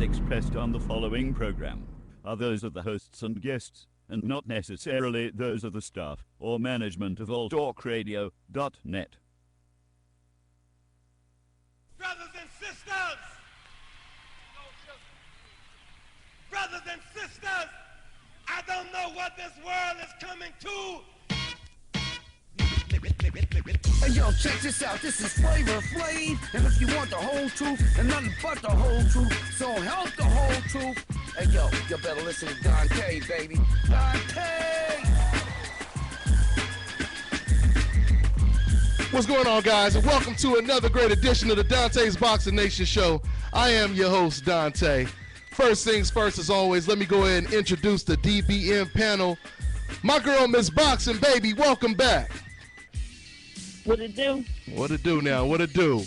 expressed on the following program are those of the hosts and guests, and not necessarily those of the staff or management of alltalkradio.net. Brothers and sisters! Brothers and sisters! I don't know what this world is coming to. Hey yo, check this out, this is Flavor Flav, and if you want the whole truth, and nothing but the whole truth, so help the whole truth. Hey yo, you better listen to Dante, baby. Dante! What's going on, guys, and welcome to another great edition of the Dante's Boxing Nation Show. I am your host, Dante. First things first, as always, let me go ahead and introduce the DBM panel. My girl, Miss Boxing Baby, welcome back. What it do? What it do now? What it do?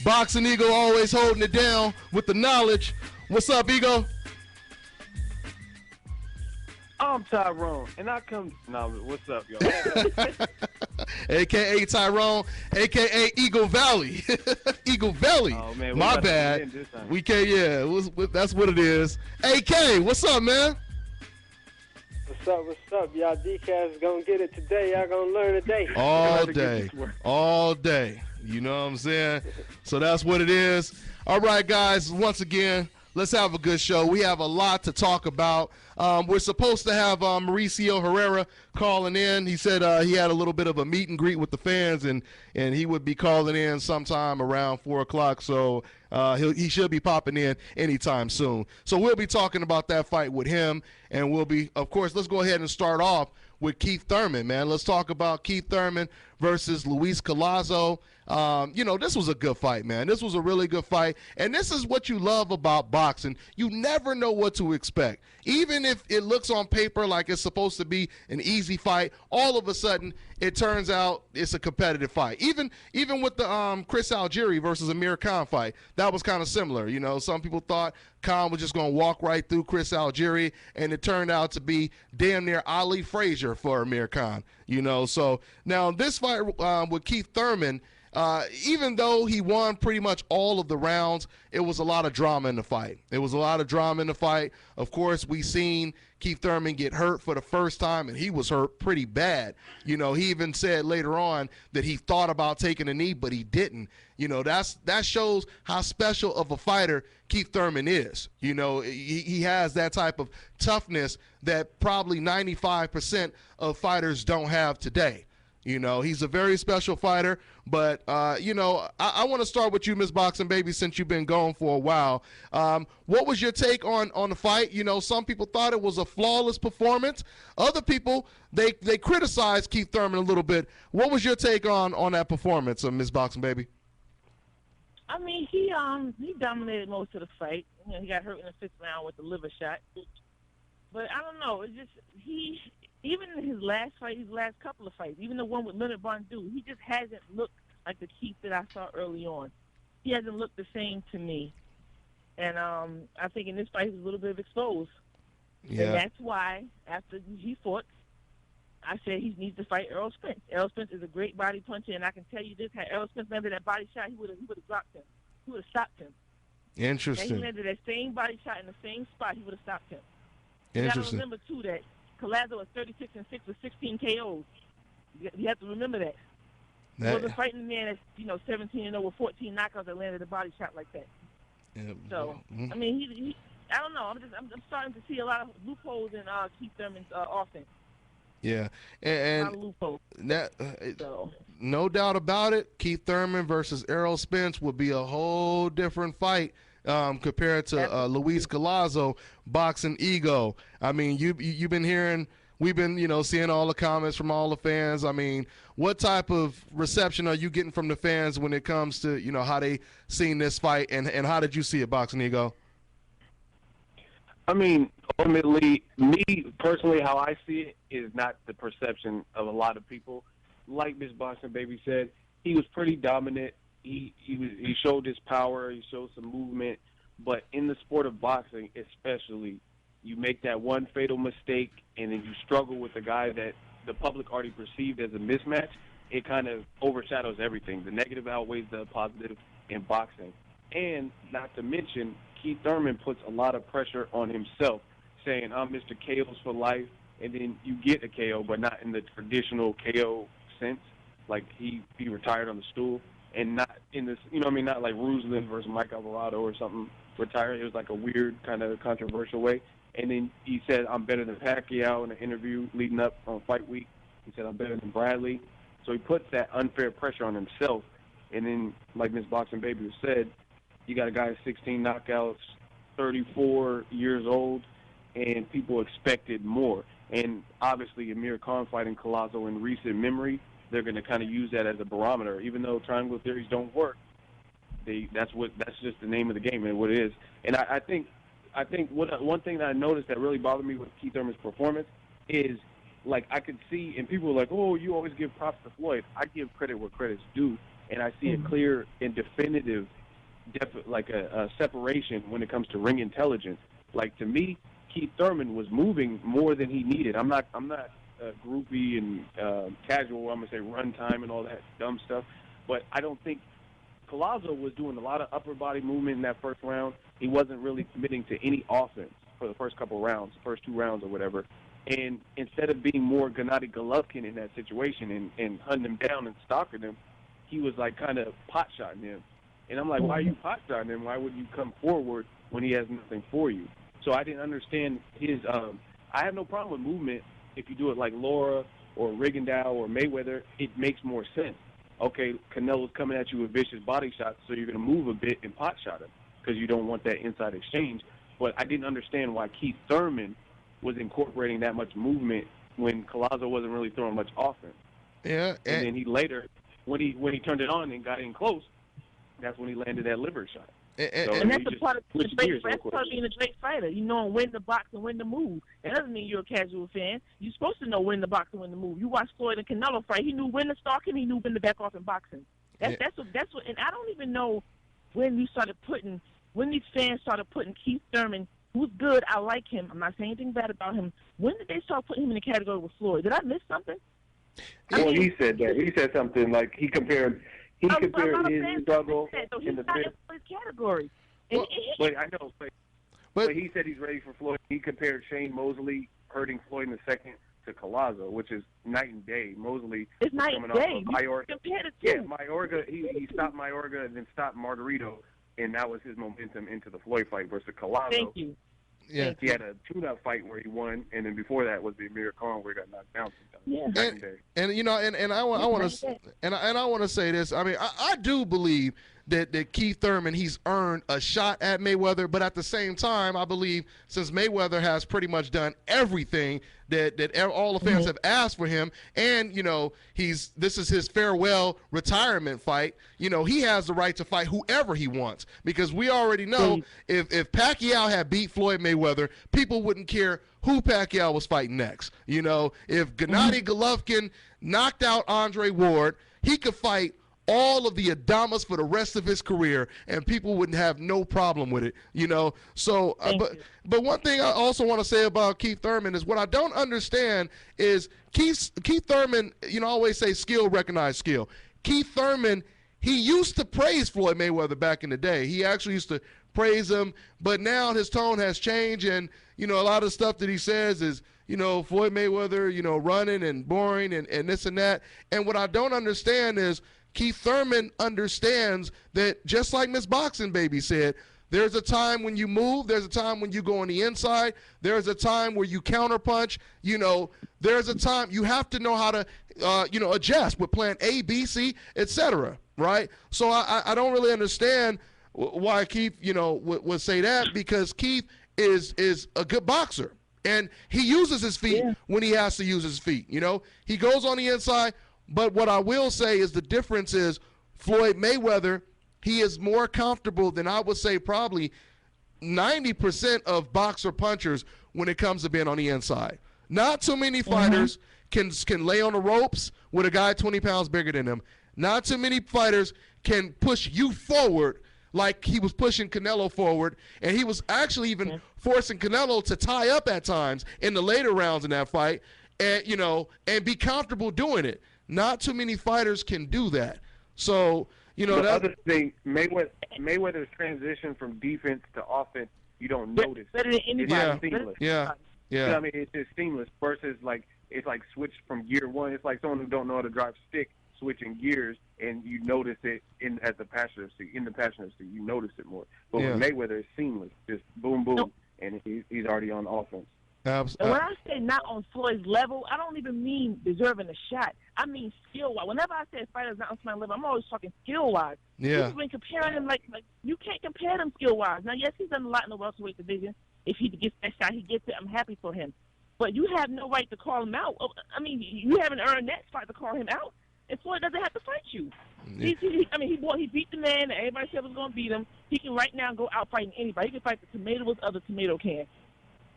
Boxing Eagle always holding it down with the knowledge. What's up, Eagle? I'm Tyrone, and I come. No, what's up, y'all? AKA Tyrone, AKA Eagle Valley. Eagle Valley. Oh man, my bad. We can't. Yeah, that's what it is. AK, what's up, man? What's up? Y'all DCats gonna get it today. Y'all gonna learn today. All day. You know what I'm saying? So that's what it is. All right, guys, once again, let's have a good show. We have a lot to talk about. We're supposed to have Mauricio Herrera calling in. He said he had a little bit of a meet and greet with the fans, and he would be calling in sometime around 4 o'clock. So he should be popping in anytime soon. So we'll be talking about that fight with him, and we'll be, of course, let's go ahead and start off with Keith Thurman, man. Let's talk about Keith Thurman versus Luis Collazo. This was a good fight, man. This was a really good fight, and this is what you love about boxing. You never know what to expect. Even if it looks on paper like it's supposed to be an easy fight, all of a sudden it turns out it's a competitive fight. Even with the Chris Algieri versus Amir Khan fight, that was kind of similar. You know, some people thought Khan was just going to walk right through Chris Algieri, and it turned out to be damn near Ali Frazier for Amir Khan. You know, so now this fight with Keith Thurman, even though he won pretty much all of the rounds, it was a lot of drama in the fight. Of course, we seen Keith Thurman get hurt for the first time, and he was hurt pretty bad. You know, he even said later on that he thought about taking a knee, but he didn't. You know, that shows how special of a fighter Keith Thurman is. You know, he has that type of toughness that probably 95% of fighters don't have today. You know, he's a very special fighter, but, I want to start with you, Miss Boxing Baby, since you've been going for a while. What was your take on the fight? You know, some people thought it was a flawless performance. Other people, they criticized Keith Thurman a little bit. What was your take on that performance, Miss Boxing Baby? I mean, he dominated most of the fight. You know, he got hurt in the 5th round with the liver shot. But I don't know. It's just even in his last fight, his last couple of fights, even the one with Leonard Bondu, he just hasn't looked like the Keith that I saw early on. He hasn't looked the same to me. And I think in this fight he was a little bit exposed. Yeah. And that's why, after he fought, I said he needs to fight Errol Spence. Errol Spence is a great body puncher, and I can tell you this, had Errol Spence landed that body shot, he would have dropped him. He would have stopped him. Interesting. And he landed that same body shot in the same spot, he would have stopped him. Interesting. You got to remember, too, that Collazo was 36-6 with 16 KOs. You have to remember that. He wasn't fighting a man that's 17-0 with 14 knockouts that landed a body shot like that. Yeah. So I mean, he I don't know. I'm starting to see a lot of loopholes in Keith Thurman's offense. Yeah, and a lot of loopholes. No doubt about it. Keith Thurman versus Errol Spence would be a whole different fight. Compared to Luis Collazo, boxing ego. I mean, you've been hearing, we've been seeing all the comments from all the fans. I mean, what type of reception are you getting from the fans when it comes to how they seen this fight, and how did you see it, boxing ego? I mean, ultimately, me personally, how I see it is not the perception of a lot of people. Like Miss Boxing Baby said, he was pretty dominant. He showed his power, he showed some movement, but in the sport of boxing especially, you make that one fatal mistake and then you struggle with a guy that the public already perceived as a mismatch, it kind of overshadows everything. The negative outweighs the positive in boxing. And not to mention, Keith Thurman puts a lot of pressure on himself, saying, I'm Mr. KO's for life, and then you get a KO, but not in the traditional KO sense. Like, he retired on the stool, and not in this, you know what I mean, not like Ruslan versus Mike Alvarado or something retired. It was like a weird kind of controversial way. And then he said, I'm better than Pacquiao in an interview leading up on fight week. He said, I'm better than Bradley. So he puts that unfair pressure on himself. And then, like Miss Boxing Baby said, you got a guy with 16 knockouts, 34 years old, and people expected more. And obviously, Amir Khan fighting Collazo in recent memory, they're going to kind of use that as a barometer. Even though triangle theories don't work, that's just the name of the game and what it is. And I think one thing that I noticed that really bothered me with Keith Thurman's performance is, like, I could see, and people were like, oh, you always give props to Floyd. I give credit where credit's due, and I see a clear and definitive, a separation when it comes to ring intelligence. Like, to me, Keith Thurman was moving more than he needed. I'm not groupie and casual. I'm gonna say run time and all that dumb stuff, but I don't think Collazo was doing a lot of upper body movement in that first round. He wasn't really committing to any offense for the first couple of rounds, first 2 rounds or whatever. And instead of being more Gennady Golovkin in that situation and hunting him down and stalking him, he was like kind of pot-shotting him. And I'm like, why are you pot-shotting him? Why would you come forward when he has nothing for you? So I didn't understand his I have no problem with movement if you do it like Laura or Rigondeaux or Mayweather. It makes more sense. Okay, Canelo's coming at you with vicious body shots, so you're going to move a bit and pot-shot him because you don't want that inside exchange. But I didn't understand why Keith Thurman was incorporating that much movement when Collazo wasn't really throwing much offense. Yeah, and then he later, when he turned it on and got in close, that's when he landed that liver shot. And that's the part of being a great fighter. You know when to box and when to move. That doesn't mean you're a casual fan. You're supposed to know when to box and when to move. You watch Floyd and Canelo fight. He knew when to stalk him. He knew when to back off in boxing. That's what. And I don't even know when these fans started putting Keith Thurman, who's good. I like him. I'm not saying anything bad about him. When did they start putting him in the category with Floyd? Did I miss something? He said that. He said something like he compared his struggle in the fifth category. But I know, but he said he's ready for Floyd. He compared Shane Mosley hurting Floyd in the second to Collazo, which is night and day. Mosley it's night and day. Mayorga. Yeah, Mayorga. He stopped Mayorga and then stopped Margarito, and that was his momentum into the Floyd fight versus Collazo. Thank you. Yeah, he had a tune-up fight where he won, and then before that was the Amir Khan where he got knocked down. Yeah. And I want to say this. I mean, I do believe that Keith Thurman, he's earned a shot at Mayweather, but at the same time, I believe since Mayweather has pretty much done everything that all the fans have asked for him, and this is his farewell retirement fight. He has the right to fight whoever he wants, because we already know if Pacquiao had beat Floyd Mayweather, people wouldn't care who Pacquiao was fighting next. If Gennady Golovkin knocked out Andre Ward, he could fight all of the Adamas for the rest of his career, and people wouldn't have no problem with it, So, but one thing I also want to say about Keith Thurman is what I don't understand is Keith Thurman, always say skill, recognize skill. Keith Thurman, he used to praise Floyd Mayweather back in the day. He actually used to praise him, but now his tone has changed, and, a lot of stuff that he says is, Floyd Mayweather, running and boring and this and that. And what I don't understand is Keith Thurman understands that, just like Miss Boxing Baby said, there's a time when you move, there's a time when you go on the inside, there's a time where you counterpunch, there's a time you have to know how to, adjust with plan A, B, C, etc., right? So I don't really understand why Keith, would say that, because Keith is a good boxer, and he uses his feet when he has to use his feet, He goes on the inside. But what I will say is the difference is Floyd Mayweather, he is more comfortable than I would say probably 90% of boxer punchers when it comes to being on the inside. Not too many fighters can lay on the ropes with a guy 20 pounds bigger than them. Not too many fighters can push you forward like he was pushing Canelo forward, and he was actually even forcing Canelo to tie up at times in the later rounds in that fight, and and be comfortable doing it. Not too many fighters can do that. So, You know, the that other thing, Mayweather's transition from defense to offense, you don't notice. Better than It's anybody. just seamless. yeah, You know yeah, what I mean? It's just seamless versus like it's like switched from gear one. It's like someone who don't know how to drive stick switching gears, and you notice it in the passenger seat. You notice it more. But with Mayweather, it's seamless. Just boom, boom, and he's already on offense. And when I say not on Floyd's level, I don't even mean deserving a shot. I mean skill-wise. Whenever I say a fighter's not on my level, I'm always talking skill-wise. Yeah. People been comparing him like you can't compare them skill-wise. Now, yes, he's done a lot in the welterweight division. If he gets that shot, he gets it. I'm happy for him. But you have no right to call him out. I mean, you haven't earned that spot to call him out. And Floyd doesn't have to fight you. Yeah. He beat the man that everybody said was going to beat him. He can right now go out fighting anybody. He can fight the tomato with other tomato can.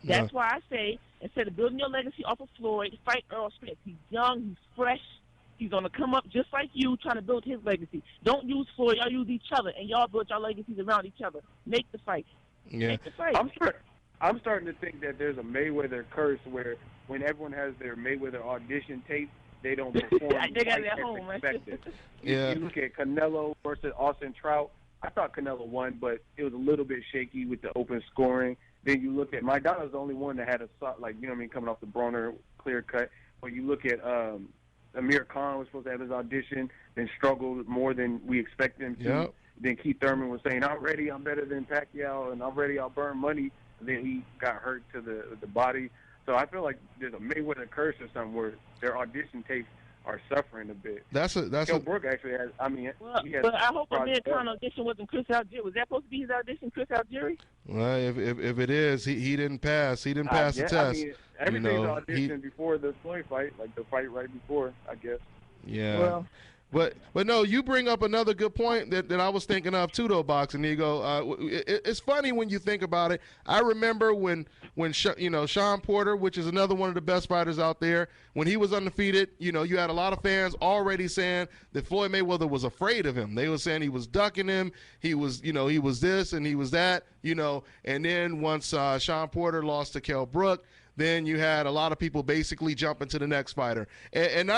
That's why I say, instead of building your legacy off of Floyd, fight Earl Spence. He's young, he's fresh, he's going to come up just like you, trying to build his legacy. Don't use Floyd, y'all use each other, and y'all build your legacies around each other. Make the fight. Yeah. Make the fight. I'm starting to think that there's a Mayweather curse where when everyone has their Mayweather audition tape, they don't perform they got it like at home, expected. Yeah. You look at Canelo versus Austin Trout. I thought Canelo won, but it was a little bit shaky with the open scoring. Then you look at Maidana's the only one that had a coming off the Broner clear cut. But you look at Amir Khan was supposed to have his audition, then struggled more than we expected him to. Yep. Then Keith Thurman was saying, "I'm ready, I'm better than Pacquiao, and I'm ready, I'll burn money." And then he got hurt to the body. So I feel like there's a Mayweather curse or something where their audition tapes are suffering a bit. Kell Brook actually has. But I hope Amir Khan audition wasn't Chris Algieri. Was that supposed to be his audition, Chris Algieri? Well, if it is, he didn't pass. He didn't pass the test. Everything's audition before the Floyd fight, like the fight right before, I guess. Yeah. Well, But no, you bring up another good point that I was thinking of too, though, Boxing Ego. It's funny when you think about it. I remember when Sean Porter, which is another one of the best fighters out there, when he was undefeated, you had a lot of fans already saying that Floyd Mayweather was afraid of him. They were saying he was ducking him. He was this and he was that, And then once Sean Porter lost to Kell Brook, then you had a lot of people basically jumping to the next fighter. And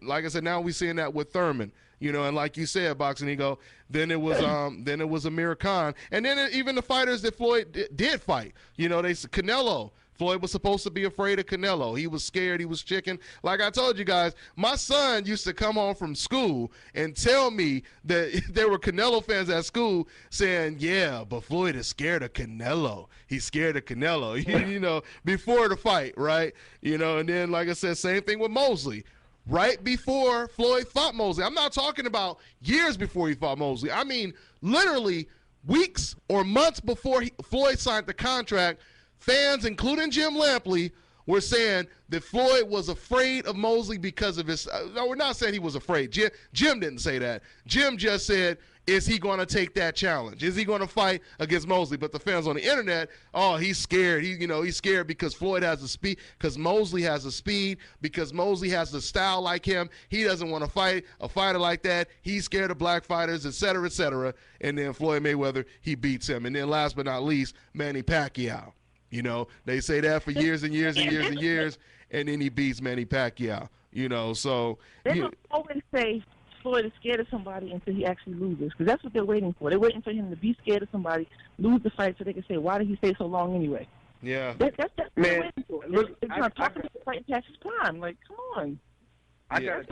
like I said, now we're seeing that with Thurman, and like you said, Boxing Ego, then it was Amir Khan. And then even the fighters that Floyd did fight, Canelo. Floyd was supposed to be afraid of Canelo. He was scared. He was chicken. Like I told you guys, my son used to come home from school and tell me that there were Canelo fans at school saying, yeah, but Floyd is scared of Canelo. He's scared of Canelo, before the fight, right? And then, like I said, same thing with Mosley. Right before Floyd fought Mosley. I'm not talking about years before he fought Mosley. I mean, literally weeks or months before Floyd signed the contract, fans, including Jim Lampley, were saying that Floyd was afraid of Mosley because of his no, we're not saying he was afraid. Jim didn't say that. Jim just said, is he going to take that challenge? Is he going to fight against Mosley? But the fans on the internet, oh, he's scared. He's scared because Floyd has the speed, because Mosley has the speed, because Mosley has the style like him. He doesn't want to fight a fighter like that. He's scared of black fighters, et cetera, et cetera. And then Floyd Mayweather, he beats him. And then last but not least, Manny Pacquiao. They say that for years and years and years and years, and then he beats Manny Pacquiao. So they don't always say Floyd is scared of somebody until he actually loses, because that's what they're waiting for. They're waiting for him to be scared of somebody, lose the fight, so they can say, why did he stay so long anyway? Yeah. That's what they're waiting for. Look, they're trying to talk about the fight past his prime. Like, come on. I got a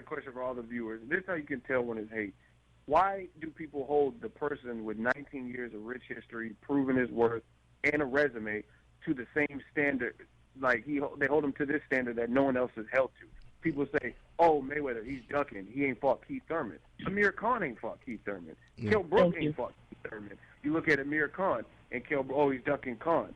question for all the viewers. This is how you can tell when it's hate. Why do people hold the person with 19 years of rich history, proven his worth, and a resume to the same standard? Like they hold him to this standard that no one else is held to. People say, "Oh, Mayweather, he's ducking. He ain't fought Keith Thurman. Amir Khan ain't fought Keith Thurman. Kell Brook ain't fought Keith Thurman." You look at Amir Khan and he's ducking Khan.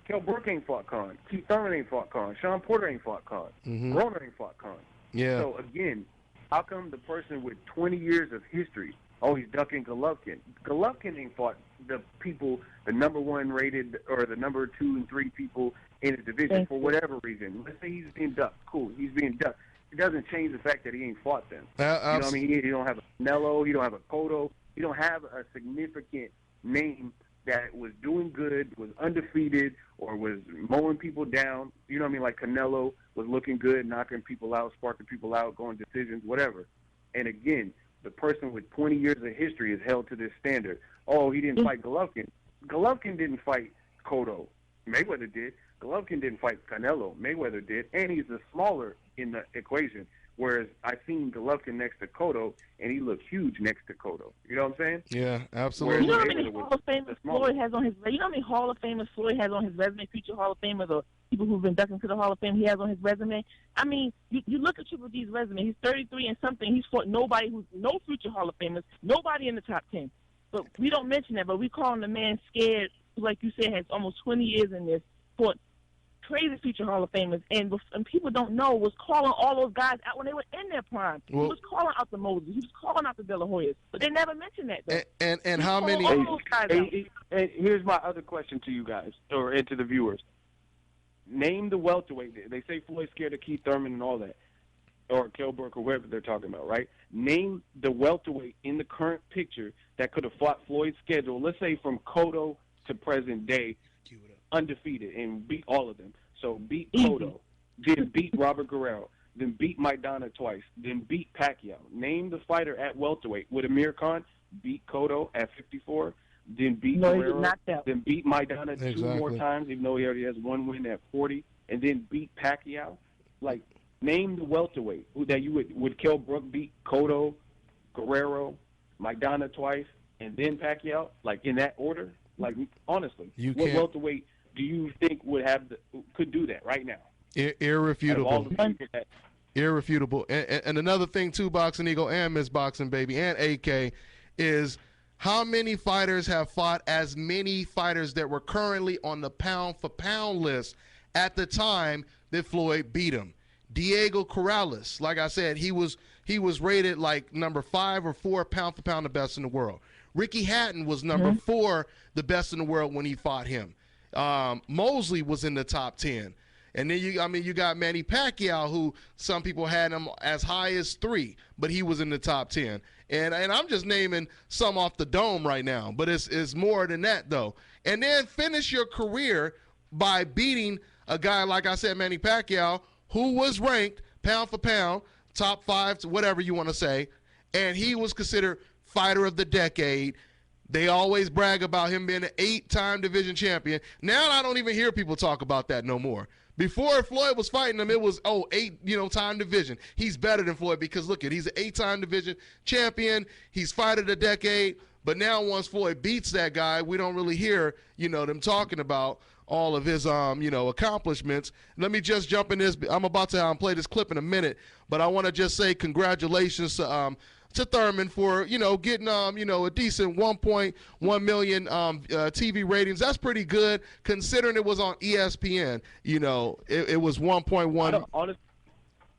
Kell Brook ain't fought Khan. Keith Thurman ain't fought Khan. Sean Porter ain't fought Khan. Broner ain't fought Khan. Yeah. So again, how come the person with 20 years of history, he's ducking Golovkin? Golovkin ain't fought the people, the number one rated or the number 2 and 3 people in his division for whatever reason. Let's say he's being ducked. Cool, he's being ducked. It doesn't change the fact that he ain't fought them. You know what I mean? You don't have a Canelo, you don't have a Cotto, you don't have a significant name that was doing good, was undefeated, or was mowing people down. You know what I mean? Like Canelo was looking good, knocking people out, sparking people out, going decisions, whatever. And again, the person with 20 years of history is held to this standard. Oh, he didn't fight Golovkin. Golovkin didn't fight Cotto. Mayweather did. Golovkin didn't fight Canelo. Mayweather did. And he's the smaller in the equation. Whereas I seen Golovkin next to Cotto, and he looked huge next to Cotto. You know what I'm saying? Yeah, absolutely. You know how many Hall of Famers Floyd has on his? You know how many Hall of Famers Floyd has on his resume? Future Hall of Famers or people who've been inducted to the Hall of Fame, he has on his resume. I mean, you look at Triple G's resume. He's 33 and something. He's fought nobody who's no future Hall of Famers, nobody in the top 10. But we don't mention that. But we call him the man scared, who, like you said, has almost 20 years in this. Fought crazy future Hall of Famers, and people don't know, was calling all those guys out when they were in their prime. Well, he was calling out the Moses. He was calling out the De La Hoyas. But they never mentioned that, though. And how many? And here's my other question to you guys, or to the viewers. Name the welterweight. They say Floyd's scared of Keith Thurman and all that, or Kilbrook, or whoever they're talking about, right? Name the welterweight in the current picture that could have fought Floyd's schedule, let's say from Cotto to present day, undefeated, and beat all of them. So beat Cotto, then beat Robert Guerrero, then beat Maidana twice, then beat Pacquiao. Name the fighter at welterweight. Would Amir Khan beat Cotto at 54, then beat Guerrero, then beat Maidana two more times, even though he already has one win at 40, and then beat Pacquiao? Like, name the welterweight that you would Kell Brook beat Cotto, Guerrero, Maidana twice, and then Pacquiao? Like, in that order? Like, honestly, what welterweight do you think could do that right now? Irrefutable. Irrefutable. And another thing too, Boxing Eagle and Miss Boxing Baby and AK, is how many fighters have fought as many fighters that were currently on the pound-for-pound list at the time that Floyd beat him? Diego Corrales, like I said, he was rated like number 5 or 4 pound-for-pound the best in the world. Ricky Hatton was number 4 the best in the world when he fought him. Mosley was in the top 10. And then you got Manny Pacquiao, who some people had him as high as 3, but he was in the top 10. And I'm just naming some off the dome right now, but it's more than that though. And then finish your career by beating a guy, like I said, Manny Pacquiao, who was ranked pound for pound, top 5, whatever you want to say, and he was considered fighter of the decade. They always brag about him being an 8-time division champion. Now I don't even hear people talk about that no more. Before Floyd was fighting him, it was, 8-time division. He's better than Floyd because, look, he's an 8-time division champion. He's fighter of the decade. But now once Floyd beats that guy, we don't really hear, them talking about all of his, accomplishments. Let me just jump in this. I'm about to play this clip in a minute, but I want to just say congratulations to Thurman for, getting, a decent 1.1 million TV ratings. That's pretty good considering it was on ESPN. It was 1.1.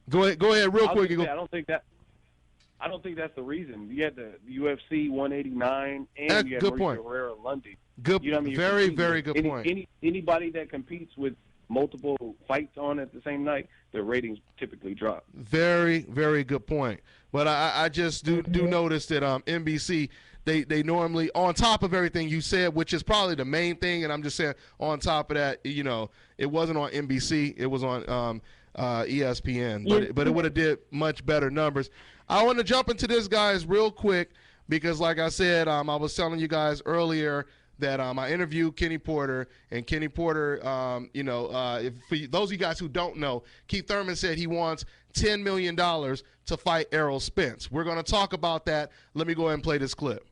Go ahead, real quick. I don't think that's the reason. You had the UFC 189 and you had Mauricio Herrera Lundy. Good, very, very good point. Anybody that competes with multiple fights on at the same night, their ratings typically drop. Very, very good point. But I just do notice that NBC, they normally, on top of everything you said, which is probably the main thing, and I'm just saying on top of that, it wasn't on NBC, it was on ESPN, but it would have did much better numbers. I want to jump into this, guys, real quick, because like I said, I was telling you guys earlier that I interviewed Kenny Porter, and Kenny Porter, for those of you guys who don't know, Keith Thurman said he wants $10 million to fight Errol Spence. We're going to talk about that. Let me go ahead and play this clip.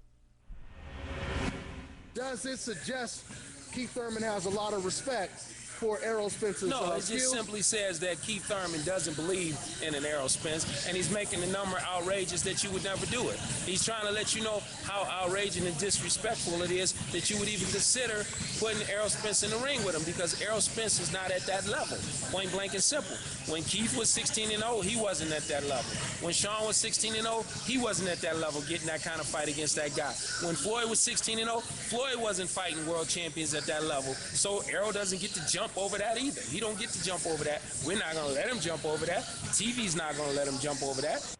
Does it suggest Keith Thurman has a lot of respect for Errol Spence's No, it just simply says that Keith Thurman doesn't believe in an Errol Spence, and he's making the number outrageous that you would never do it. He's trying to let you know how outrageous and disrespectful it is that you would even consider putting Errol Spence in the ring with him, because Errol Spence is not at that level, point blank and simple. When Keith was 16-0, he wasn't at that level. When Sean was 16-0, he wasn't at that level getting that kind of fight against that guy. When Floyd was 16-0, Floyd wasn't fighting world champions at that level, so Errol doesn't get to jump over that either. He don't get to jump over that. We're not going to let him jump over that. TV's not going to let him jump over that.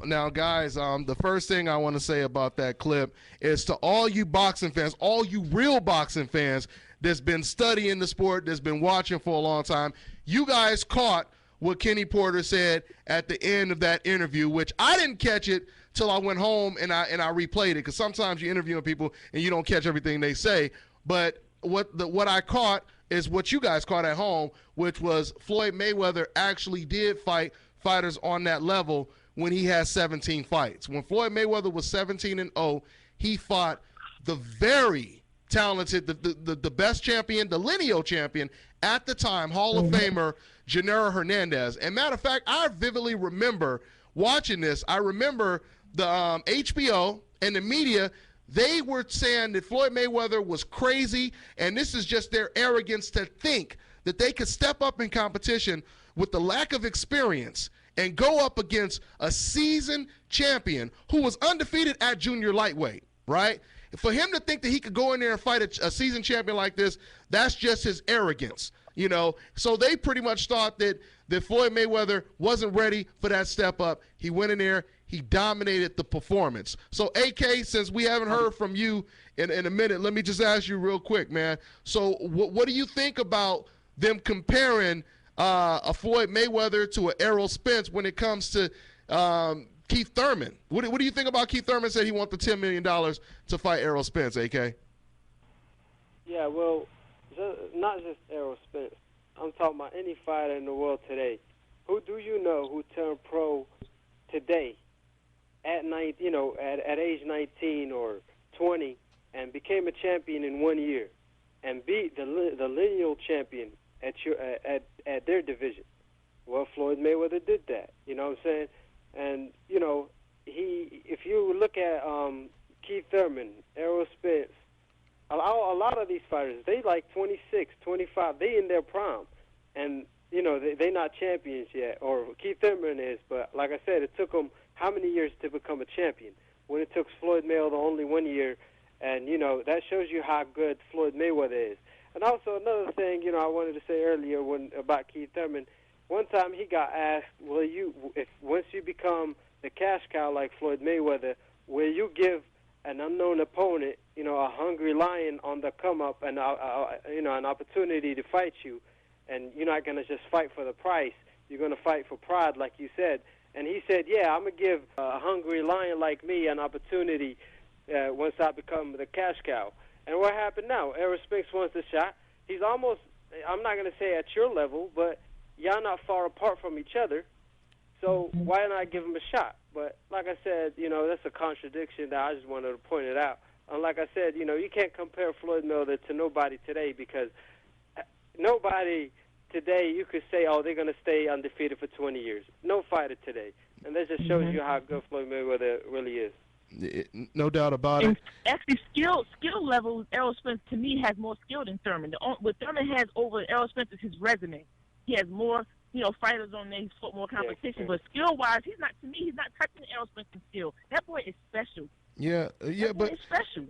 Now, guys, the first thing I want to say about that clip is to all you boxing fans, all you real boxing fans that's been studying the sport, that's been watching for a long time, you guys caught what Kenny Porter said at the end of that interview, which I didn't catch it till I went home and I replayed it, because sometimes you're interviewing people and you don't catch everything they say. But what I caught is what you guys caught at home, which was Floyd Mayweather actually did fight fighters on that level when he had 17 fights. When Floyd Mayweather was 17-0, he fought the very talented, the best champion, the lineal champion at the time, Hall of Famer Gennaro Hernandez. And matter of fact, I vividly remember watching this. I remember the HBO and the media, they were saying that Floyd Mayweather was crazy, and this is just their arrogance to think that they could step up in competition with the lack of experience and go up against a seasoned champion who was undefeated at junior lightweight, right? For him to think that he could go in there and fight a seasoned champion like this, that's just his arrogance, you know? So they pretty much thought that Floyd Mayweather wasn't ready for that step up. He went in there, he dominated the performance. So, AK, since we haven't heard from you in a minute, let me just ask you real quick, man. So what do you think about them comparing a Floyd Mayweather to an Errol Spence when it comes to Keith Thurman? What do you think about Keith Thurman said he wants the $10 million to fight Errol Spence, AK? Yeah, well, not just Errol Spence. I'm talking about any fighter in the world today. Who do you know who turned pro today at age 19 or 20 and became a champion in 1 year and beat the lineal champion at their division? Well, Floyd Mayweather did that. You know what I'm saying? And if you look at Keith Thurman, Errol Spence, a lot of these fighters, they like 26, 25. They in their prime, and they not champions yet. Or Keith Thurman is, but like I said, it took him how many years to become a champion? When it took Floyd Mayweather only 1 year, and that shows you how good Floyd Mayweather is. And also another thing, I wanted to say earlier about Keith Thurman. One time he got asked, once you become the cash cow like Floyd Mayweather, will you give an unknown opponent, a hungry lion on the come up, and an opportunity to fight you, and you're not going to just fight for the price, you're going to fight for pride, like you said. And he said, yeah, I'm going to give a hungry lion like me an opportunity once I become the cash cow. And what happened now? Errol Spence wants the shot. He's almost, I'm not going to say at your level, but y'all not far apart from each other. So why not give him a shot? But like I said, that's a contradiction that I just wanted to point it out. And like I said, you can't compare Floyd Mayweather to nobody today, because nobody today you could say, oh, they're going to stay undefeated for 20 years. No fighter today. And that just shows you how good Floyd Mayweather really is. No doubt about it. Actually, skill level, Errol Spence, to me, has more skill than Thurman. What Thurman has over Errol Spence is his resume. He has more, fighters on there. He's fought more competition. Yeah. But skill-wise, he's not touching Errol Spence's skill. That boy is special. Yeah, but it's special.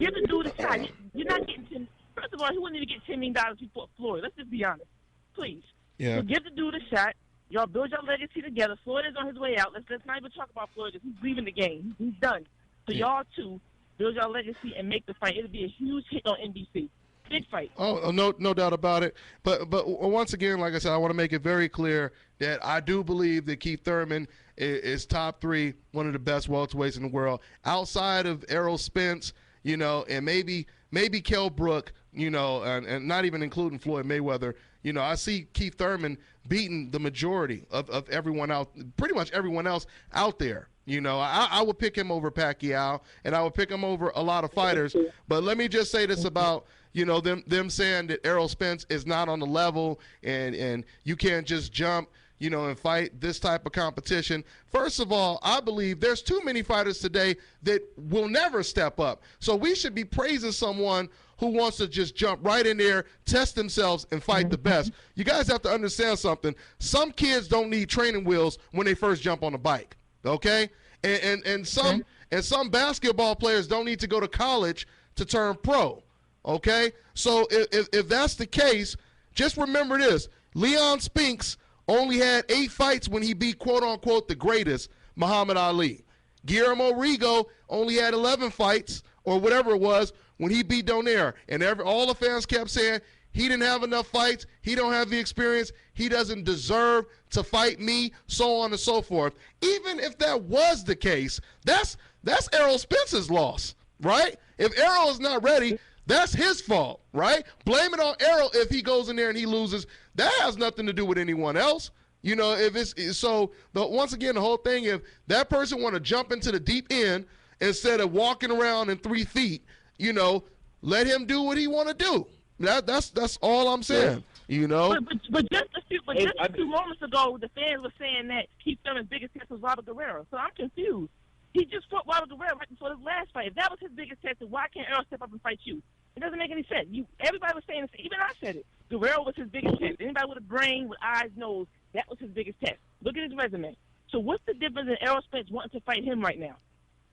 Give the dude a shot. You're not getting first of all, he wouldn't even get $10 million if he fought Floyd. Let's just be honest. Please. Yeah. So give the dude a shot. Y'all build your legacy together. Floyd is on his way out. Let's not even talk about Floyd. He's leaving the game. He's done. So y'all two build your legacy and make the fight. It'll be a huge hit on NBC. Big fight. Oh, no doubt about it. But once again, like I said, I want to make it very clear that I do believe that Keith Thurman is top three, one of the best welterweights in the world. Outside of Errol Spence, and maybe Kell Brook, and not even including Floyd Mayweather, I see Keith Thurman beating the majority of everyone out, pretty much everyone else out there. I would pick him over Pacquiao, and I would pick him over a lot of fighters. But let me just say this about, them saying that Errol Spence is not on the level and you can't just jump, and fight this type of competition. First of all, I believe there's too many fighters today that will never step up. So we should be praising someone who wants to just jump right in there, test themselves, and fight the best. You guys have to understand something. Some kids don't need training wheels when they first jump on a bike, okay? And some basketball players don't need to go to college to turn pro, okay? So if that's the case, just remember this. Leon Spinks only had 8 fights when he beat, quote-unquote, the greatest, Muhammad Ali. Guillermo Rigo only had 11 fights or whatever it was when he beat Donaire. And all the fans kept saying, he didn't have enough fights. He don't have the experience. He doesn't deserve to fight me, so on and so forth. Even if that was the case, that's Errol Spence's loss, right? If Errol is not ready, that's his fault, right? Blame it on Errol if he goes in there and he loses. That has nothing to do with anyone else. You know, if it's so. Once again, the whole thing, if that person want to jump into the deep end instead of walking around in 3 feet, you know, let him do what he want to do. That's all I'm saying. Yeah. You know. But just a few moments ago, the fans were saying that Keith Thurman's biggest test was Robert Guerrero. So I'm confused. He just fought Robert Guerrero right before his last fight. If that was his biggest test, then why can't Errol step up and fight you? It doesn't make any sense. Everybody was saying this. Even I said it. Guerrero was his biggest test. Anybody with a brain, with eyes, knows that was his biggest test. Look at his resume. So what's the difference in Errol Spence wanting to fight him right now?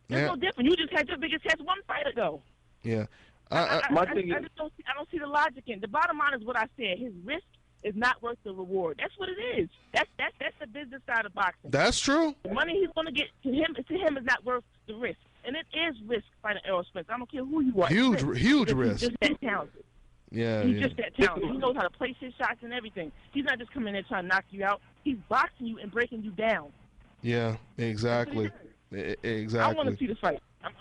There's no difference. You just had your biggest test 1 fight ago. Yeah. I don't see the logic in it. The bottom line is what I said. His risk is not worth the reward. That's what it is. That's the business side of boxing. That's true. The money he's going to get to him is not worth the risk. And it is risk fighting Errol Spence. I don't care who you are. Huge risk. He's just that talented. Yeah, he's just that talented. He knows how to place his shots and everything. He's not just coming in there trying to knock you out. He's boxing you and breaking you down. Yeah, exactly. Exactly. I want to see the fight. I'm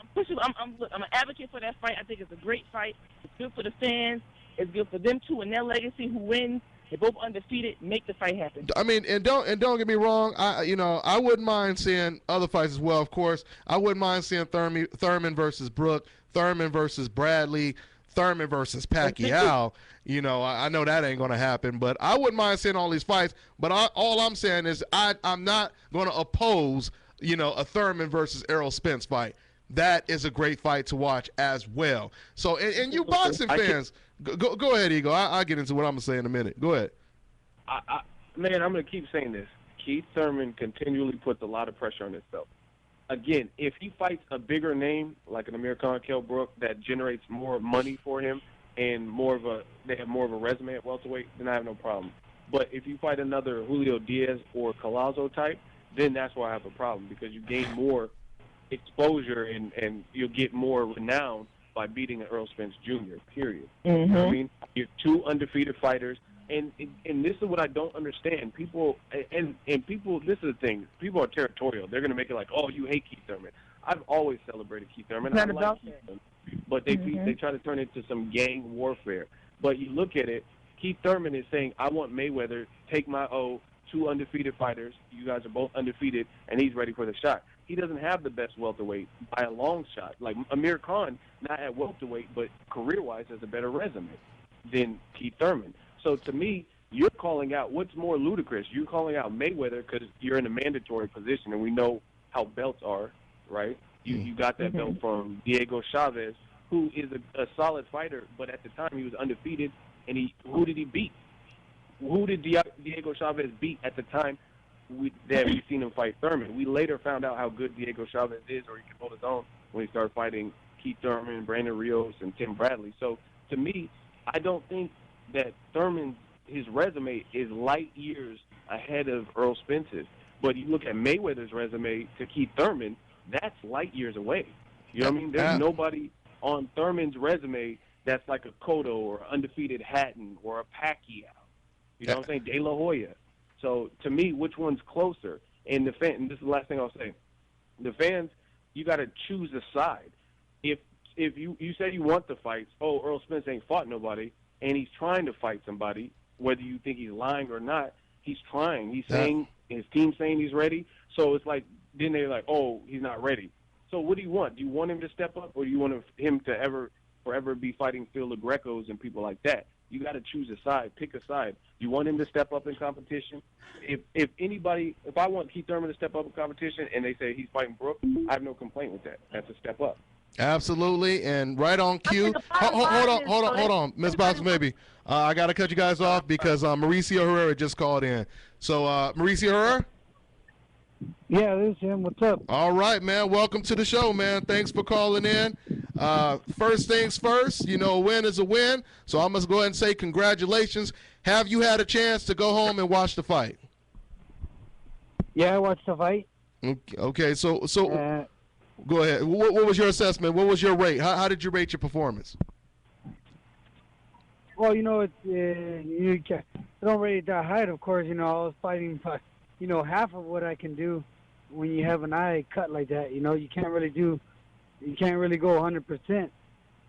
an advocate for that fight. I think it's a great fight. It's good for the fans. It's good for them too and their legacy. Who wins? They're both undefeated. Make the fight happen. I mean, and don't get me wrong. I wouldn't mind seeing other fights as well. Of course, I wouldn't mind seeing Thurman versus Brook, Thurman versus Bradley, Thurman versus Pacquiao. You know, I know that ain't going to happen, but I wouldn't mind seeing all these fights. But all I'm saying is I'm not going to oppose, you know, a Thurman versus Errol Spence fight. That is a great fight to watch as well. So, and you boxing fans, go ahead, Ego. I'll get into what I'm going to say in a minute. Go ahead. Man, I'm going to keep saying this. Keith Thurman continually puts a lot of pressure on himself. Again, if he fights a bigger name, like an Amir Khan, Kell Brook, that generates more money for him and they have more of a resume at welterweight, then I have no problem. But if you fight another Julio Diaz or Collazo type, then that's where I have a problem, because you gain more exposure and you'll get more renown by beating an Earl Spence Jr., period. Mm-hmm. You know what I mean? You're 2 undefeated fighters, and this is what I don't understand. People, and people, this is the thing. People are territorial. They're going to make it like, oh, you hate Keith Thurman. I've always celebrated Keith Thurman. I like Keith Thurman. But they try to turn it into some gang warfare. But you look at it, Keith Thurman is saying, I want Mayweather, take my 2 undefeated fighters. You guys are both undefeated, and he's ready for the shot. He doesn't have the best welterweight by a long shot. Like Amir Khan, not at welterweight, but career-wise has a better resume than Keith Thurman. So to me, you're calling out what's more ludicrous. You're calling out Mayweather because you're in a mandatory position, and we know how belts are, right? You got that belt from Diego Chavez, who is a solid fighter, but at the time he was undefeated. And who did he beat? Who did Diego Chavez beat at the time that we seen him fight Thurman? We later found out how good Diego Chavez is, or he can hold his own, when he started fighting Keith Thurman, Brandon Rios, and Tim Bradley. So to me, I don't think that his resume is light years ahead of Earl Spence's. But you look at Mayweather's resume to Keith Thurman, that's light years away. You know what I mean? There's nobody on Thurman's resume that's like a Cotto or undefeated Hatton or a Pacquiao. You know what I'm saying? De La Hoya. So to me, which one's closer? And this is the last thing I'll say. The fans, you got to choose a side. If you say you want the fights, Earl Spence ain't fought nobody, and he's trying to fight somebody, whether you think he's lying or not, he's trying. He's saying, his team's saying he's ready. So it's like, then they're like, oh, he's not ready. So what do you want? Do you want him to step up, or do you want him to forever be fighting Phil LaGrecos and people like that? You got to choose a side. Pick a side. Do you want him to step up in competition? If I want Keith Thurman to step up in competition and they say he's fighting Brook, I have no complaint with that. That's a step up. Absolutely, and right on cue. Hold on, Miss Box Baby. I got to cut you guys off because Mauricio Herrera just called in. So, Mauricio Herrera? Yeah, this is him. What's up? All right, man. Welcome to the show, man. Thanks for calling in. First things first, a win is a win. So I must go ahead and say congratulations. Have you had a chance to go home and watch the fight? Yeah, I watched the fight. Okay, so go ahead. What was your assessment? What was your rate? How did you rate your performance? Well, you don't rate it that high, of course. I was fighting, but half of what I can do when you have an eye cut like that. You can't really go 100%.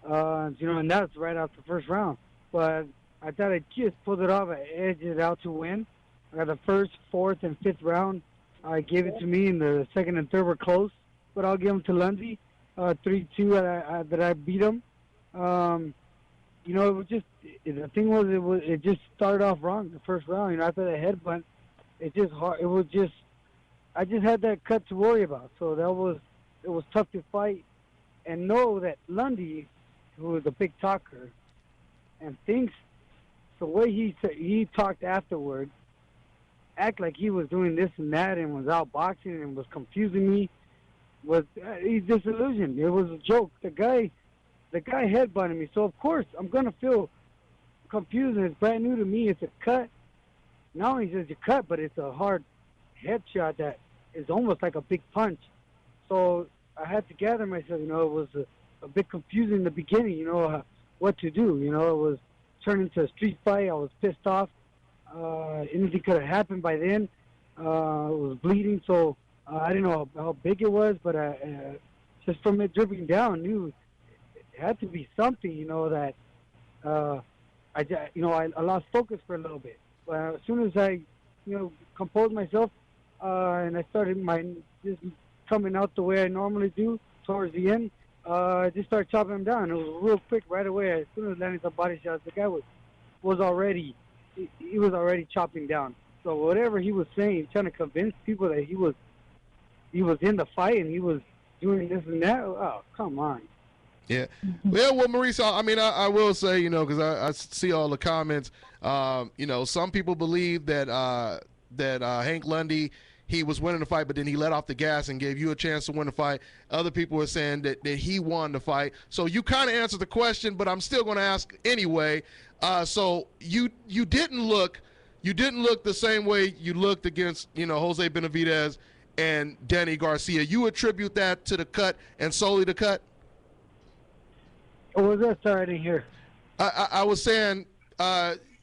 And that's right off the first round. But I thought I just pulled it off. I edged it out to win. I got the first, fourth, and fifth round. I gave it to me, and the second and third were close. But I'll give him to Lundy, 3-2 that I beat him. It was just the thing was it just started off wrong the first round. After the headbutt, it just hard. It was just I just had that cut to worry about. So it was tough to fight and know that Lundy, who is a big talker, and thinks the way he talked afterward, act like he was doing this and that and was outboxing and was confusing me. He's disillusioned. It was a joke. The guy headbutted me, so of course I'm gonna feel confused. And it's brand new to me. It's a cut. Not only is it a cut, but it's a hard headshot that is almost like a big punch. So I had to gather myself. It was a bit confusing in the beginning. What to do. It was turned into a street fight. I was pissed off. Anything could have happened by then. It was bleeding, so I didn't know how big it was, but just from it dripping down, I knew it had to be something. That I lost focus for a little bit. But as soon as I, composed myself, and I started just coming out the way I normally do towards the end, I just started chopping him down. It was real quick right away. As soon as I landed some body shots, the guy was already chopping down. So whatever he was saying, trying to convince people that he was in the fight and he was doing this and that. Oh, come on. Yeah. Well, Mauricio, I mean, I will say, because I see all the comments, some people believe that Hank Lundy, he was winning the fight, but then he let off the gas and gave you a chance to win the fight. Other people are saying that he won the fight. So you kind of answered the question, but I'm still going to ask anyway. So you didn't look the same way you looked against, Jose Benavidez and Danny Garcia. You attribute that to the cut and solely the cut? What was that? Sorry, I didn't hear. I was saying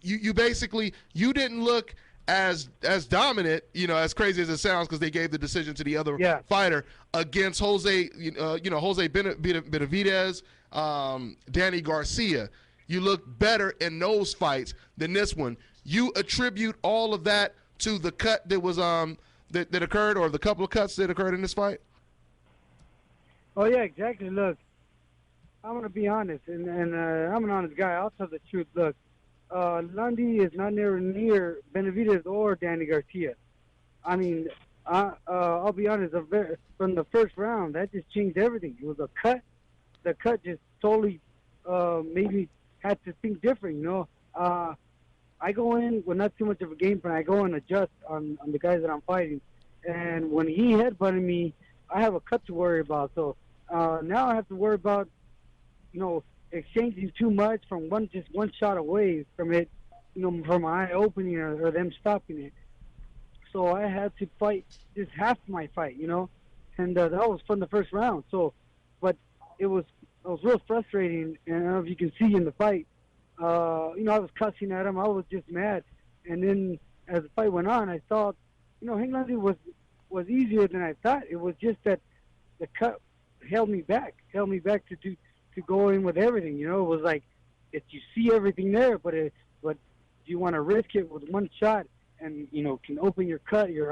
you basically you didn't look as dominant, as crazy as it sounds, because they gave the decision to the other fighter against Jose, Jose Benavidez, Danny Garcia. You look better in those fights than this one. You attribute all of that to the cut that was that occurred, or the couple of cuts that occurred in this fight? Oh yeah, exactly. Look, I'm gonna be honest, and I'm an honest guy. I'll tell the truth. Look, Lundy is not near Benavidez or Danny Garcia. I mean, I'll be honest. From the first round, that just changed everything. It was a cut. The cut just totally made me had to think different. I go in with not too much of a game plan. I go and adjust on the guys that I'm fighting. And when he headbutted me, I have a cut to worry about. So now I have to worry about, exchanging too much from one shot away from it, from my eye opening or them stopping it. So I had to fight just half my fight, and that was from the first round. So, but it was real frustrating, and I don't know if you can see in the fight. I was cussing at him. I was just mad. And then as the fight went on, I thought, Hank Lundy was easier than I thought. It was just that the cut held me back to go in with everything. It was like, if you see everything there, but do you want to risk it with one shot and can open your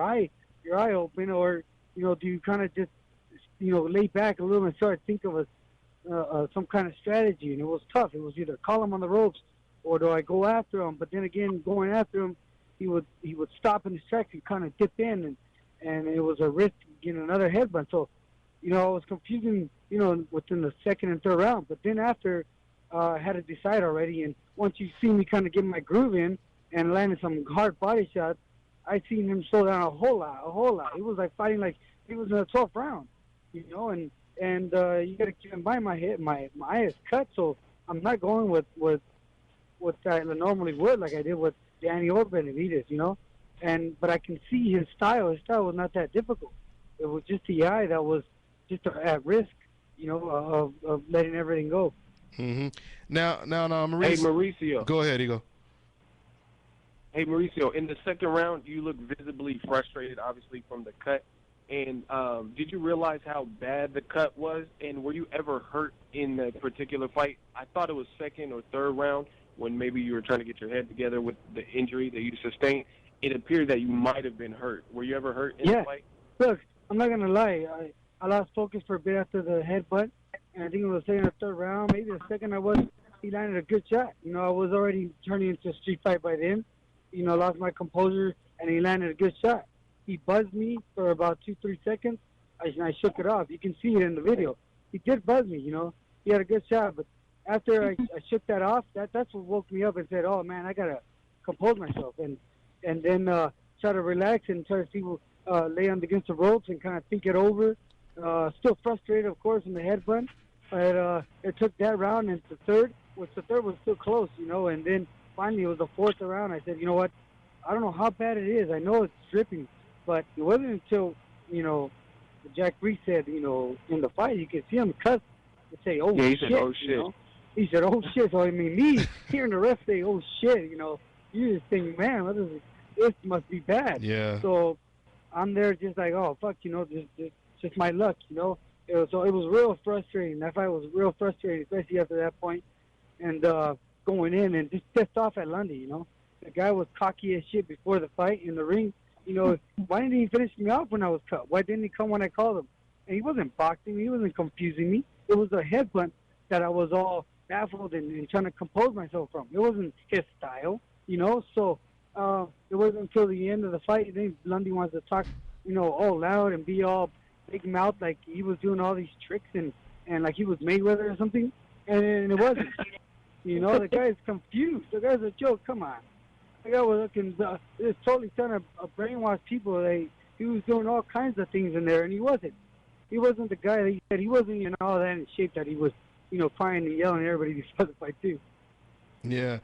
eye open, or do you kind of just lay back a little and start to think of some kind of strategy? And it was tough. It was either call him on the ropes or do I go after him? But then again, going after him, he would stop in his tracks and kind of dip in, and it was a risk getting another headbutt. So, it was confusing, within the second and third round. But then after, I had to decide already. And once you see me kind of get my groove in and landing some hard body shots, I seen him slow down a whole lot. He was like fighting like he was in the 12th round, and you got to keep in mind my eye is cut, so I'm not going with what I normally would, like I did with Danny or Benavidez, but I can see his style. His style was not that difficult. it was just the eye that was just at risk, of letting everything go. Mm-hmm. Now, Mauricio. Hey, Mauricio. Go ahead, Ego. Hey, Mauricio, in the second round, you look visibly frustrated, obviously, from the cut. And did you realize how bad the cut was? And were you ever hurt in that particular fight? I thought it was second or third round when maybe you were trying to get your head together with the injury that you sustained. It appeared that you might have been hurt. Were you ever hurt in the fight? Look, I'm not going to lie. I lost focus for a bit after the headbutt. And I think it was second or third round. Maybe the second he landed a good shot. I was already turning into a street fight by then. Lost my composure, and he landed a good shot. He buzzed me for about 2-3 seconds. I shook it off. You can see it in the video. He did buzz me, He had a good shot, but after I shook that off, that's what woke me up and said, oh, man, I got to compose myself. And then try to relax and try to see, lay against the ropes and kind of think it over. Still frustrated, of course, in the headbutt. But it took that round into the third, which the third was still close, and then finally it was the fourth round. I said, you know what, I don't know how bad it is. I know it's dripping, but it wasn't until, Jack Reese said, in the fight, you could see him cuss and say, oh, he shit. said, oh, shit. He said, oh, shit. So, I mean, me hearing the ref say, oh, shit, you just think, man, this must be bad. Yeah. So I'm there just like, oh, fuck, just my luck, So it was real frustrating. That fight was real frustrating, especially after that point. And going in and just pissed off at Lundy, The guy was cocky as shit before the fight in the ring. Why didn't he finish me off when I was cut? Why didn't he come when I called him? And he wasn't boxing me. He wasn't confusing me. It was a headbutt that I was all baffled and trying to compose myself from. It wasn't his style, So it wasn't until the end of the fight. Then Lundy wants to talk, all loud and be all big mouth like he was doing all these tricks and like he was Mayweather or something. And it wasn't. The guy's confused. The guy's a joke. Come on. The guy was looking, it's totally trying to brainwash people. He was doing all kinds of things in there, and he wasn't. He wasn't the guy that he said. He wasn't all that in shape that he was, crying and yelling at everybody before the fight, too. Yeah.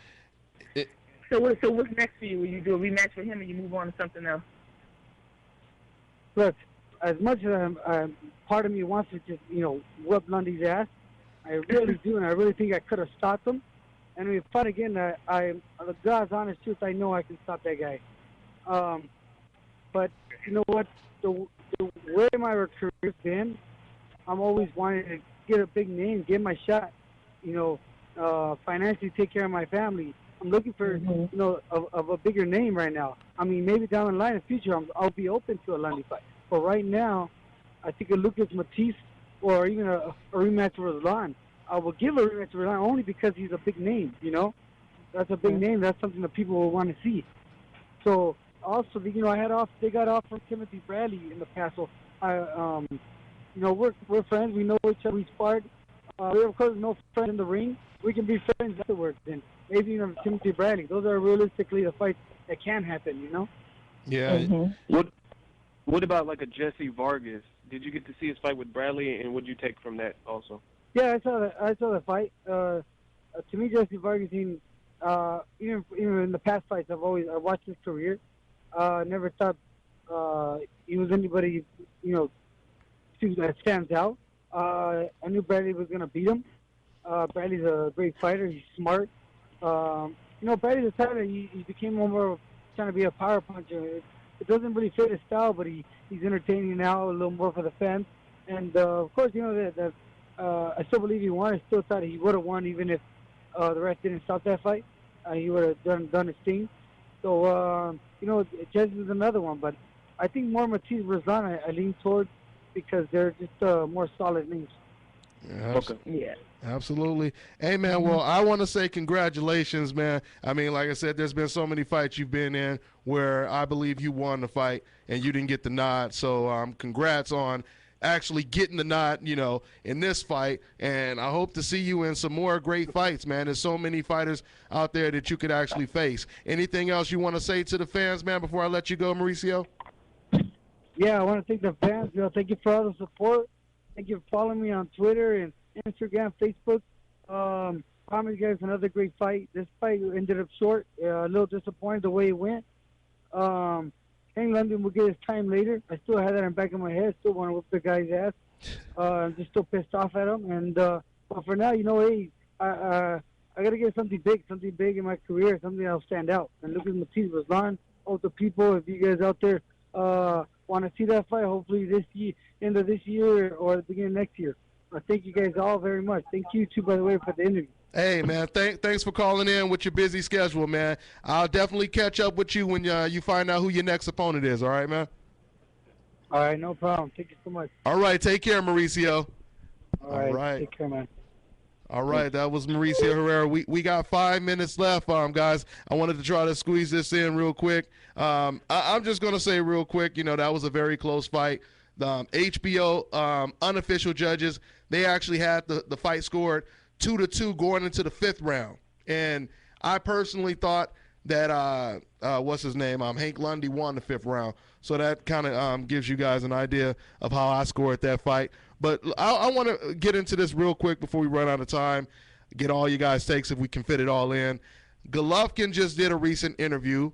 So what's next for you? Will you do a rematch for him and you move on to something else? Look, as much as part of me wants to just, whip Lundy's ass, I really do, and I really think I could have stopped him. And we fought again. The God's honest truth, I know I can stop that guy. But you know what? The way my career's been, I'm always wanting to get a big name, get my shot. Financially take care of my family. I'm looking for, of a bigger name right now. I mean, maybe down the line in the future, I'll be open to a Lundy fight. But right now, I think a Lucas Matisse or even a rematch with Ron. I will give a rematch to Ron only because he's a big name, That's a big name. That's something that people will want to see. So, also, they got off from Timothy Bradley in the past. So, we're friends. We know each other. We sparred. We're, of course, no friends in the ring. We can be friends afterwards. And maybe even Timothy Bradley. Those are realistically the fights that can happen, Yeah. Mm-hmm. What about like a Jesse Vargas? Did you get to see his fight with Bradley, and what did you take from that also? Yeah, I saw the fight. To me, Jesse Vargas, even in the past fights, I watched his career. Never thought he was anybody, that stands out. I knew Bradley was gonna beat him. Bradley's a great fighter. He's smart. Bradley's the type that he became more of trying to be a power puncher. It doesn't really fit his style, but he's entertaining now a little more for the fans. And of course, I still believe he won. I still thought he would have won even if the ref didn't stop that fight. He would have done his thing. So, Jesse is another one. But I think more Matisse Razan I lean towards because they're just more solid names. Yeah. Absolutely. Hey, man, well, I want to say congratulations, man. I mean, like I said, there's been so many fights you've been in where I believe you won the fight and you didn't get the nod. So congrats on actually getting the nod, in this fight. And I hope to see you in some more great fights, man. There's so many fighters out there that you could actually face. Anything else you want to say to the fans, man, before I let you go, Mauricio? Yeah, I want to thank the fans. Thank you for all the support. Thank you for following me on Twitter and Instagram, Facebook. Promise you guys another great fight. This fight ended up short. A little disappointed the way it went. And Hank London will get his time later. I still have that in the back of my head. Still want to whip the guy's ass. I'm just still pissed off at him. And but for now, hey, I gotta get something big in my career, something that'll stand out. And Lucas Matisse was on. All the people, if you guys out there want to see that fight, hopefully this year, end of this year or the beginning of next year. Thank you guys all very much. Thank you too, by the way, for the interview. Hey, man, thanks for calling in with your busy schedule, man. I'll definitely catch up with you when you find out who your next opponent is, all right, man? All right, no problem. Thank you so much. All right, take care, Mauricio. All right. Take care, man. All right, that was Mauricio Herrera. We got 5 minutes left, guys. I wanted to try to squeeze this in real quick. I'm just going to say real quick, that was a very close fight. The HBO unofficial judges, they actually had the fight scored 2-2 going into the 5th round. And I personally thought that, what's his name, Hank Lundy won the 5th round. So that kind of gives you guys an idea of how I scored that fight. But I want to get into this real quick before we run out of time, get all you guys' takes if we can fit it all in. Golovkin just did a recent interview.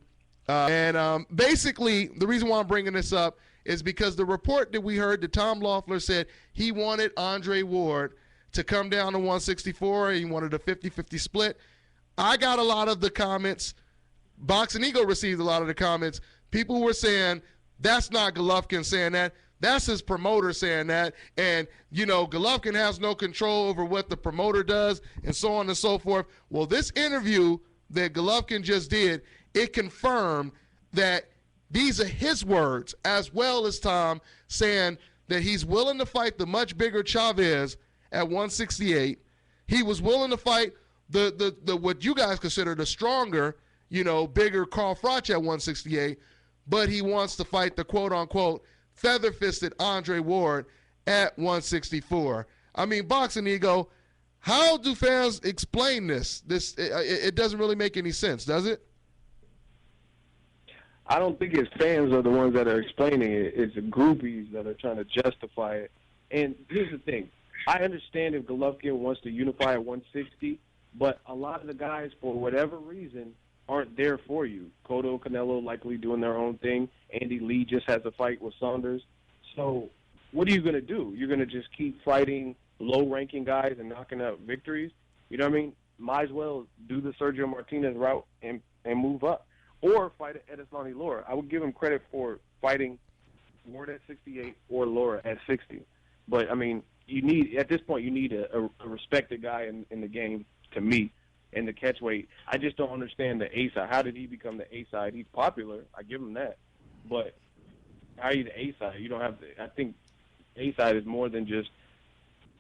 And basically, the reason why I'm bringing this up is because the report that we heard that Tom Loeffler said he wanted Andre Ward to come down to 164. He wanted a 50-50 split. I got a lot of the comments. Boxing Ego received a lot of the comments. People were saying, that's not Golovkin saying that. That's his promoter saying that. And, Golovkin has no control over what the promoter does and so on and so forth. Well, this interview that Golovkin just did, it confirmed that these are his words, as well as Tom saying that he's willing to fight the much bigger Chavez at 168. He was willing to fight the what you guys consider the stronger, bigger Carl Froch at 168, but he wants to fight the quote-unquote feather-fisted Andre Ward at 164. I mean, Boxing Ego, how do fans explain this? It doesn't really make any sense, does it? I don't think his fans are the ones that are explaining it. It's the groupies that are trying to justify it. And here's the thing. I understand if Golovkin wants to unify at 160, but a lot of the guys, for whatever reason, aren't there for you. Cotto, Canelo likely doing their own thing. Andy Lee just has a fight with Saunders. So what are you going to do? You're going to just keep fighting low-ranking guys and knocking out victories? You know what I mean? Might as well do the Sergio Martinez route and move up. Or fight Edeslani Lara. I would give him credit for fighting Ward at 68 or Lara at 60. But, I mean, at this point, you need a respected guy in the game, to me, in the catch weight. I just don't understand the A side. How did he become the A side? He's popular. I give him that. But how are you the A side? You don't have I think A side is more than just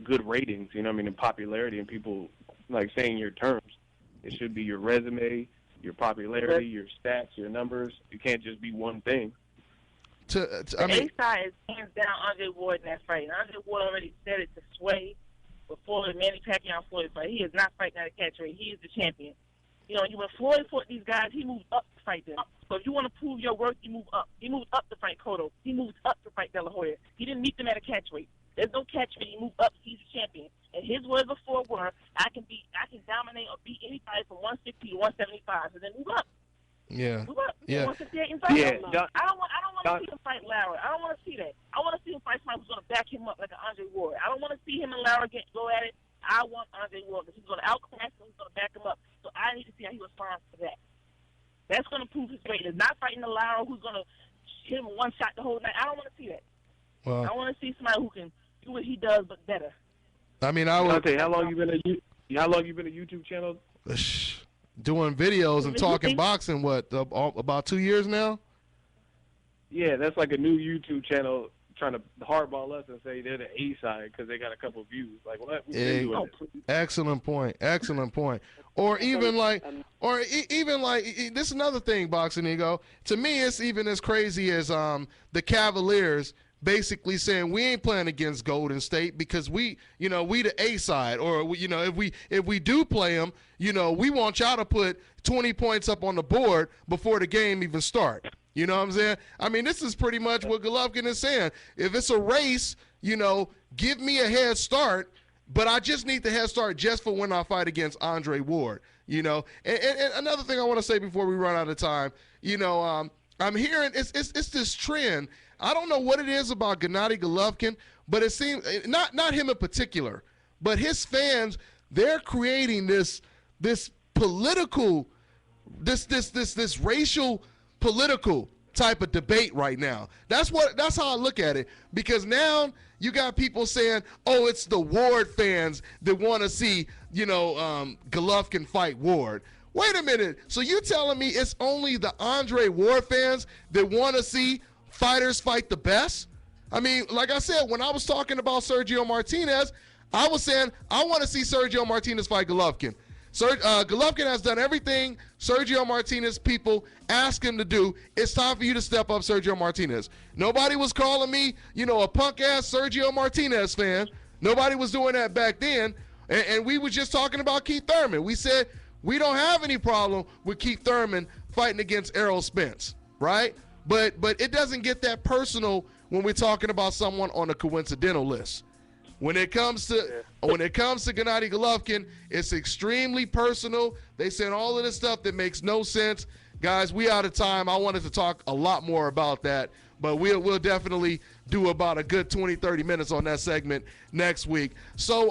good ratings, and popularity and people like saying your terms. It should be your resume, your popularity, your stats, your numbers. You can't just be one thing. A side is hands down Andre Ward in that fight. And Andre Ward already said it to Sway before the Manny Pacquiao Floyd fight. He is not fighting at a catch weight. He is the champion. When Floyd fought these guys, he moved up to fight them. So if you want to prove your worth, you move up. He moved up to fight Cotto. He moved up to fight De La Hoya. He didn't meet them at a catch weight. There's no catch weight. He moved up. He's the champion. And his words before were, I can dominate or beat anybody from 160 to 175, and then move up. Yeah. Move up. Yeah. 158 and fight. Yeah. I don't want to see him fight Lara. I don't want to see that. I want to see him fight somebody who's going to back him up like an Andre Ward. I don't want to see him and Lara go at it. I want Andre Ward because he's going to outclass him. He's going to back him up. So I need to see how he responds to that. That's going to prove his greatness. Not fighting the Lara who's going to hit him one shot the whole night. I don't want to see that. Well, I want to see somebody who can do what he does but better. I mean, I would. How long you been a YouTube channel? Doing videos and talking boxing. What about 2 years now? Yeah, that's like a new YouTube channel trying to hardball us and say they're the A side because they got a couple views. Like what? Excellent point. Excellent point. Or even like, this is another thing, Boxing Ego. To me, it's even as crazy as the Cavaliers basically saying we ain't playing against Golden State because we the A side, or if we do play them, we want y'all to put 20 points up on the board before the game even start. You know what I'm saying? I mean, this is pretty much what Golovkin is saying. If it's a race, give me a head start, but I just need the head start just for when I fight against Andre Ward. And another thing I want to say before we run out of time, I'm hearing it's this trend. I don't know what it is about Gennady Golovkin, but it seems not him in particular, but his fans, they're creating this political, this racial political type of debate right now. That's how I look at it, because now you got people saying, oh, it's the Ward fans that want to see, Golovkin fight Ward. Wait a minute. So you telling me it's only the Andre Ward fans that want to see fighters fight the best? I mean, like I said, when I was talking about Sergio Martinez, I was saying I want to see Sergio Martinez fight Golovkin. Golovkin has done everything Sergio Martinez people ask him to do. It's time for you to step up, Sergio Martinez. Nobody was calling me, a punk-ass Sergio Martinez fan. Nobody was doing that back then. And we were just talking about Keith Thurman. We said we don't have any problem with Keith Thurman fighting against Errol Spence, right? But it doesn't get that personal when we're talking about someone on a coincidental list. When it comes to Gennady Golovkin, it's extremely personal. They said all of this stuff that makes no sense. Guys, we out of time. I wanted to talk a lot more about that, but we'll definitely do about a good 20, 30 minutes on that segment next week. So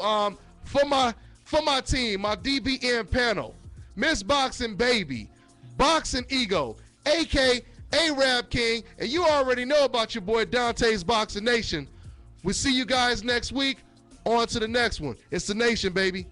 for my team, my DBN panel, Miss Boxing Baby, Boxing Ego, AK Arab King, and you already know about your boy Dante's Boxing Nation. We'll see you guys next week. On to the next one. It's the Nation, baby.